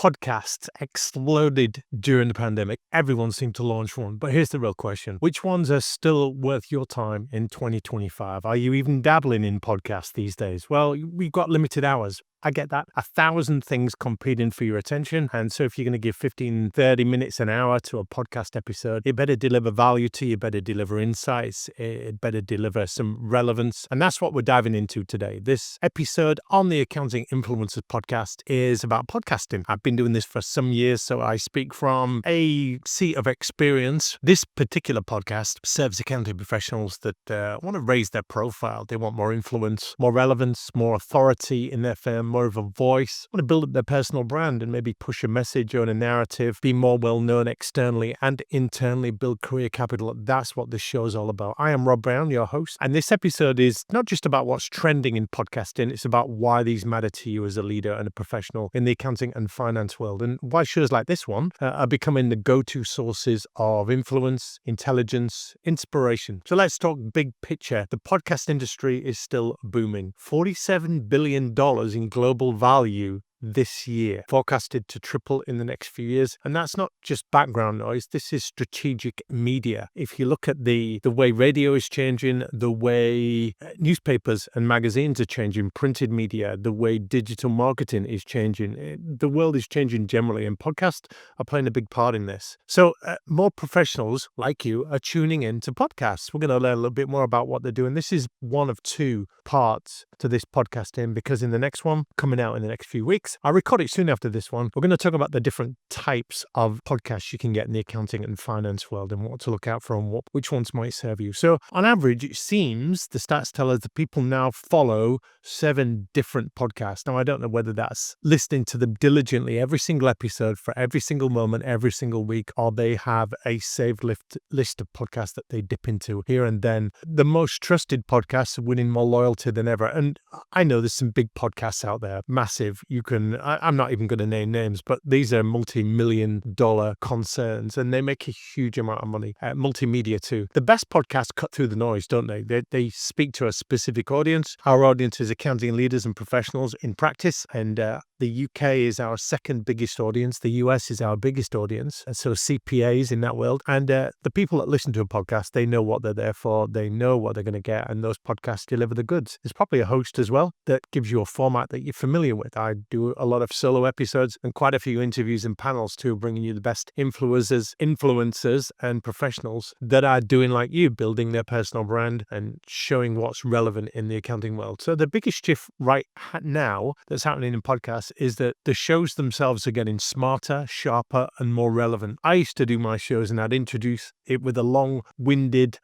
Podcasts exploded during the pandemic. Everyone seemed to launch one. But here's the real question. Which ones are still worth your time in 2025? Are you even dabbling in podcasts these days? Well, we've got limited hours. I get that. 1,000 things competing for your attention. And so if you're going to give 15, 30 minutes, an hour to a podcast episode, it better deliver value to you, better deliver insights, it better deliver some relevance. And that's what we're diving into today. This episode on the Accounting Influencers podcast is about podcasting. I've been doing this for some years, so I speak from a seat of experience. This particular podcast serves accounting professionals that want to raise their profile. They want more influence, more relevance, more authority in their firm, more of a voice, want to build up their personal brand and maybe push a message or a narrative, be more well-known externally and internally, build career capital. That's what this show is all about. I am Rob Brown, your host, and this episode is not just about what's trending in podcasting, it's about why these matter to you as a leader and a professional in the accounting and finance world, and why shows like this one are becoming the go-to sources of influence, intelligence, inspiration. So let's talk big picture. The podcast industry is still booming. $47 billion in global value this year, forecasted to triple in the next few years. And that's not just background noise, this is strategic media. If you look at the way radio is changing, the way newspapers and magazines are changing, printed media, the way digital marketing is changing, the world is changing generally, and podcasts are playing a big part in this. So more professionals like you are tuning in to podcasts. We're going to learn a little bit more about what they're doing. This is one of two parts to this podcasting, because in the next one, coming out in the next few weeks, I'll record it soon after this one, we're going to talk about the different types of podcasts you can get in the accounting and finance world and what to look out for and which ones might serve you. So on average, it seems the stats tell us that people now follow 7 different podcasts. Now, I don't know whether that's listening to them diligently every single episode for every single moment, every single week, or they have a saved list of podcasts that they dip into here and then. The most trusted podcasts are winning more loyalty than ever. And I know there's some big podcasts out there, massive. I'm not even going to name names, but these are multi-million-dollar concerns and they make a huge amount of money. Multimedia too. The best podcasts cut through the noise, don't they? They speak to a specific audience. Our audience is accounting leaders and professionals in practice, and the UK is our second biggest audience. The US is our biggest audience. And so CPAs in that world. And the people that listen to a podcast, they know what they're there for. They know what they're going to get. And those podcasts deliver the goods. There's probably a host as well that gives you a format that you're familiar with. I do a lot of solo episodes and quite a few interviews and panels too, bringing you the best influencers and professionals that are doing like you, building their personal brand and showing what's relevant in the accounting world. So the biggest shift right now that's happening in podcasts is that the shows themselves are getting smarter, sharper, and more relevant. I used to do my shows and I'd introduce it with a long-winded,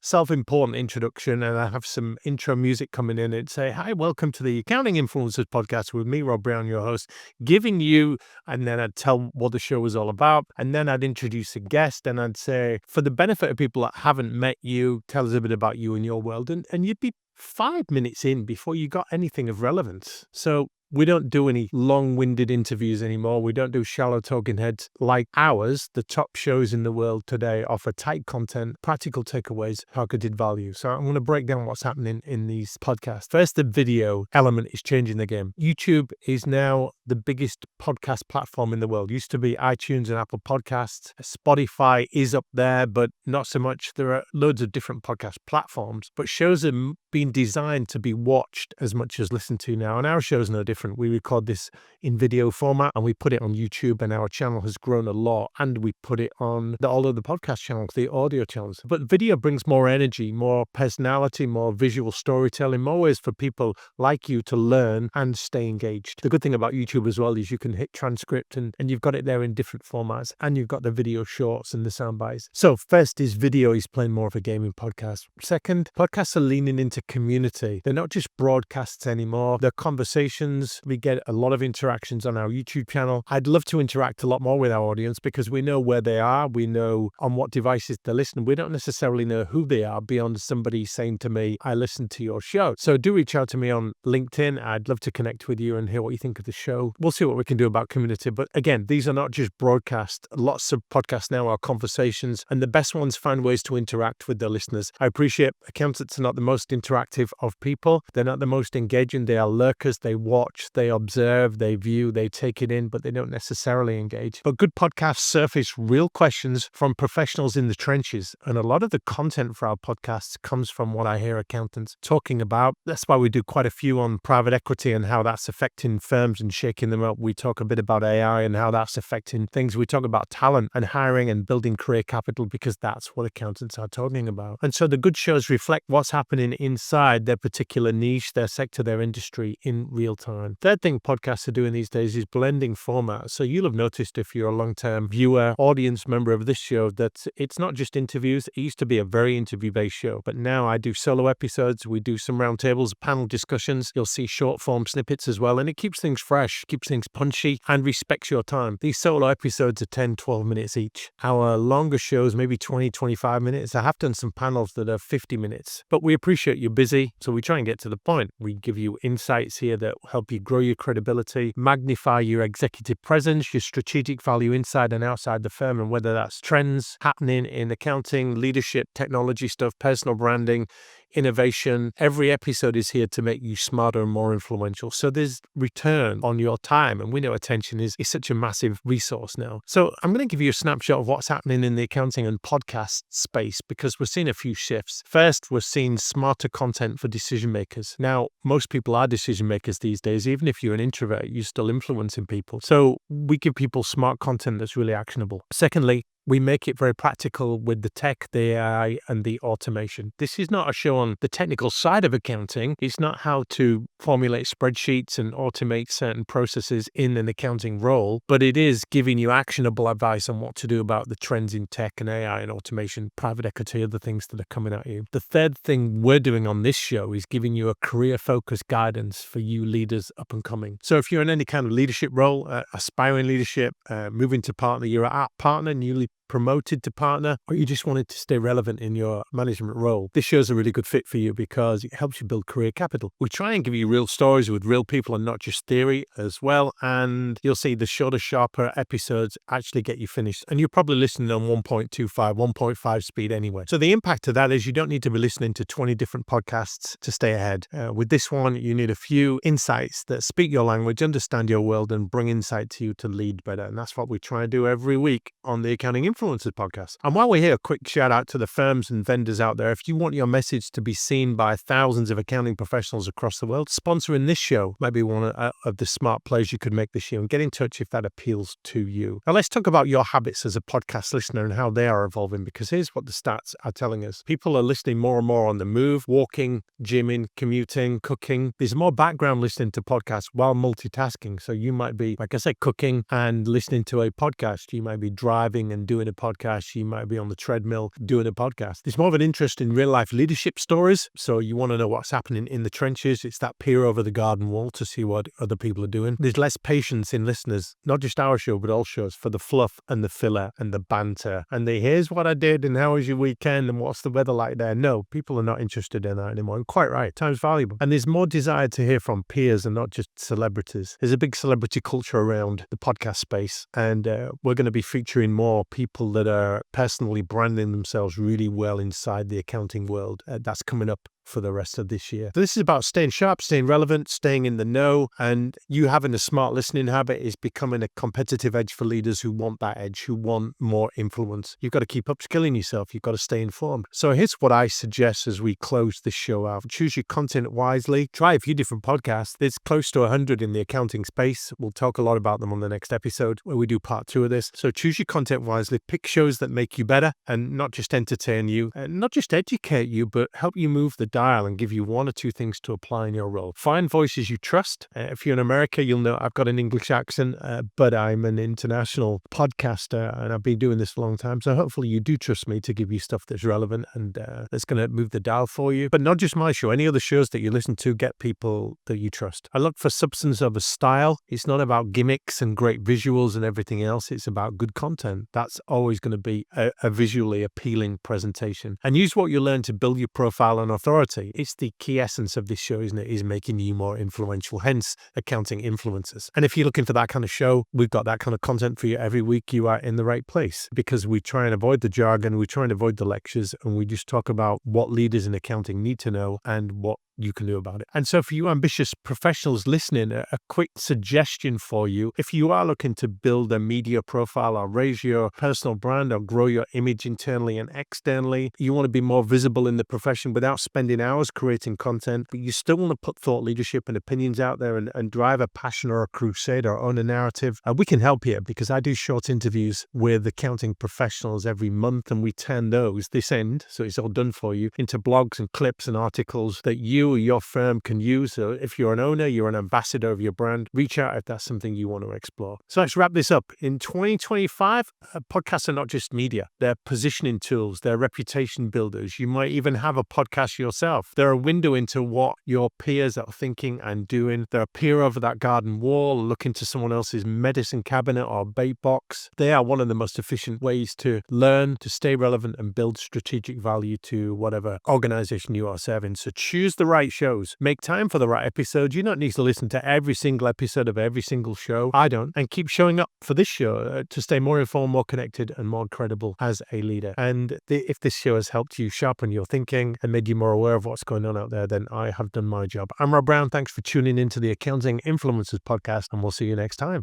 self-important introduction, and I have some intro music coming in and say, hi, welcome to the Accounting Influencers podcast with me, Rob Brown, your host, giving you, and then I'd tell what the show was all about, and then I'd introduce a guest, and I'd say, for the benefit of people that haven't met you, tell us a bit about you and your world, and you'd be 5 minutes in before you got anything of relevance. So we don't do any long-winded interviews anymore. We don't do shallow talking heads like ours. The top shows in the world today offer tight content, practical takeaways, targeted value. So I'm going to break down what's happening in these podcasts. First, the video element is changing the game. YouTube is now the biggest podcast platform in the world. Used to be iTunes and Apple Podcasts. Spotify is up there, but not so much. There are loads of different podcast platforms, but shows are being designed to be watched as much as listened to now. And our show's no different. We record this in video format and we put it on YouTube, and our channel has grown a lot, and we put it on all of the podcast channels, the audio channels. But video brings more energy, more personality, more visual storytelling, more ways for people like you to learn and stay engaged. The good thing about YouTube as well is you can hit transcript and you've got it there in different formats, and you've got the video shorts and the sound bites. So first is video is playing more of a game in podcasts. Second, podcasts are leaning into community. They're not just broadcasts anymore. They're conversations. We get a lot of interactions on our YouTube channel. I'd love to interact a lot more with our audience because we know where they are. We know on what devices they're listening. We don't necessarily know who they are beyond somebody saying to me, I listened to your show. So do reach out to me on LinkedIn. I'd love to connect with you and hear what you think of the show. We'll see what we can do about community. But again, these are not just broadcasts. Lots of podcasts now are conversations, and the best ones find ways to interact with their listeners. I appreciate accountants are not the most interactive interactive of people. They're not the most engaging. They are lurkers. They watch, they observe, they view, they take it in, but they don't necessarily engage. But good podcasts surface real questions from professionals in the trenches. And a lot of the content for our podcasts comes from what I hear accountants talking about. That's why we do quite a few on private equity and how that's affecting firms and shaking them up. We talk a bit about AI and how that's affecting things. We talk about talent and hiring and building career capital because that's what accountants are talking about. And so the good shows reflect what's happening inside their particular niche, their sector, their industry in real time. Third thing podcasts are doing these days is blending formats. So you'll have noticed if you're a long-term viewer, audience member of this show, that it's not just interviews. It used to be a very interview-based show, but now I do solo episodes. We do some roundtables, panel discussions. You'll see short-form snippets as well, and it keeps things fresh, keeps things punchy, and respects your time. These solo episodes are 10, 12 minutes each. Our longer shows, maybe 20, 25 minutes. I have done some panels that are 50 minutes, but we appreciate you're busy, so we try and get to the point. We give you insights here that help you grow your credibility, magnify your executive presence, your strategic value inside and outside the firm, and whether that's trends happening in accounting, leadership, technology stuff, personal branding, innovation. Every episode is here to make you smarter and more influential. So there's return on your time. And we know attention is such a massive resource now. So I'm going to give you a snapshot of what's happening in the accounting and podcast space because we're seeing a few shifts. First, we're seeing smarter content for decision makers. Now, most people are decision makers these days. Even if you're an introvert, you're still influencing people. So we give people smart content that's really actionable. Secondly, we make it very practical with the tech, the AI, and the automation. This is not a show on the technical side of accounting. It's not how to formulate spreadsheets and automate certain processes in an accounting role, but it is giving you actionable advice on what to do about the trends in tech and AI and automation, private equity, other things that are coming at you. The third thing we're doing on this show is giving you a career-focused guidance for you leaders up and coming. So if you're in any kind of leadership role, aspiring leadership, moving to partner, you're at partner, newly promoted to partner, or you just wanted to stay relevant in your management role, this show's a really good fit for you because it helps you build career capital. We try and give you real stories with real people and not just theory as well. And you'll see the shorter, sharper episodes actually get you finished. And you're probably listening on 1.25, 1.5 speed anyway. So the impact of that is you don't need to be listening to 20 different podcasts to stay ahead. With this one, you need a few insights that speak your language, understand your world, and bring insight to you to lead better. And that's what we try and do every week on the Accounting Influencers podcast. And while we're here, a quick shout out to the firms and vendors out there. If you want your message to be seen by thousands of accounting professionals across the world, sponsoring this show might be one of the smart plays you could make this year, and get in touch if that appeals to you. Now let's talk about your habits as a podcast listener and how they are evolving, because here's what the stats are telling us. People are listening more and more on the move, walking, gymming, commuting, cooking. There's more background listening to podcasts while multitasking. So you might be, like I said, cooking and listening to a podcast. You might be driving and doing a podcast. You might be on the treadmill doing a podcast. There's more of an interest in real life leadership stories. So you want to know what's happening in the trenches. It's that peer over the garden wall to see what other people are doing. There's less patience in listeners, not just our show, but all shows, for the fluff and the filler and the banter. And the here's what I did and how was your weekend and what's the weather like there. No, people are not interested in that anymore. And quite right. Time's valuable. And there's more desire to hear from peers and not just celebrities. There's a big celebrity culture around the podcast space. And we're going to be featuring more people that are personally branding themselves really well inside the accounting world. That's coming up for the rest of this year. So this is about staying sharp, staying relevant, staying in the know, and you having a smart listening habit is becoming a competitive edge for leaders who want that edge, who want more influence. You've got to keep upskilling yourself. You've got to stay informed. So here's what I suggest as we close this show out. Choose your content wisely. Try a few different podcasts. There's close to 100 in the accounting space. We'll talk a lot about them on the next episode where we do part 2 of this. So choose your content wisely. Pick shows that make you better and not just entertain you, and not just educate you, but help you move the dial and give you 1 or 2 things to apply in your role. Find voices you trust. If you're in America, you'll know I've got an English accent, but I'm an international podcaster and I've been doing this a long time. So hopefully you do trust me to give you stuff that's relevant and that's going to move the dial for you. But not just my show, any other shows that you listen to, get people that you trust. I look for substance over style. It's not about gimmicks and great visuals and everything else. It's about good content. That's always going to be a visually appealing presentation. And use what you learn to build your profile and authority authority. It's the key essence of this show, isn't it? Is making you more influential, hence accounting influencers. And if you're looking for that kind of show, we've got that kind of content for you every week. You are in the right place, because we try and avoid the jargon, we try and avoid the lectures, and we just talk about what leaders in accounting need to know and what you can do about it. And so for you ambitious professionals listening, a quick suggestion for you: if you are looking to build a media profile or raise your personal brand or grow your image internally and externally, you want to be more visible in the profession without spending hours creating content, but you still want to put thought leadership and opinions out there and drive a passion or a crusade or own a narrative, we can help you, because I do short interviews with accounting professionals every month, and we turn those this end, so it's all done for you, into blogs and clips and articles that you or your firm can use. So if you're an owner, you're an ambassador of your brand, reach out if that's something you want to explore. So let's wrap this up. In 2025, podcasts are not just media. They're positioning tools. They're reputation builders. You might even have a podcast yourself. They're a window into what your peers are thinking and doing. They're a peer over that garden wall, look into someone else's medicine cabinet or bait box. They are one of the most efficient ways to learn, to stay relevant, and build strategic value to whatever organization you are serving. So choose the right shows. Make time for the right episodes. You don't need to listen to every single episode of every single show. I don't. And keep showing up for this show to stay more informed, more connected, and more credible as a leader. And if this show has helped you sharpen your thinking and made you more aware of what's going on out there, then I have done my job. I'm Rob Brown. Thanks for tuning into the Accounting Influencers podcast, and we'll see you next time.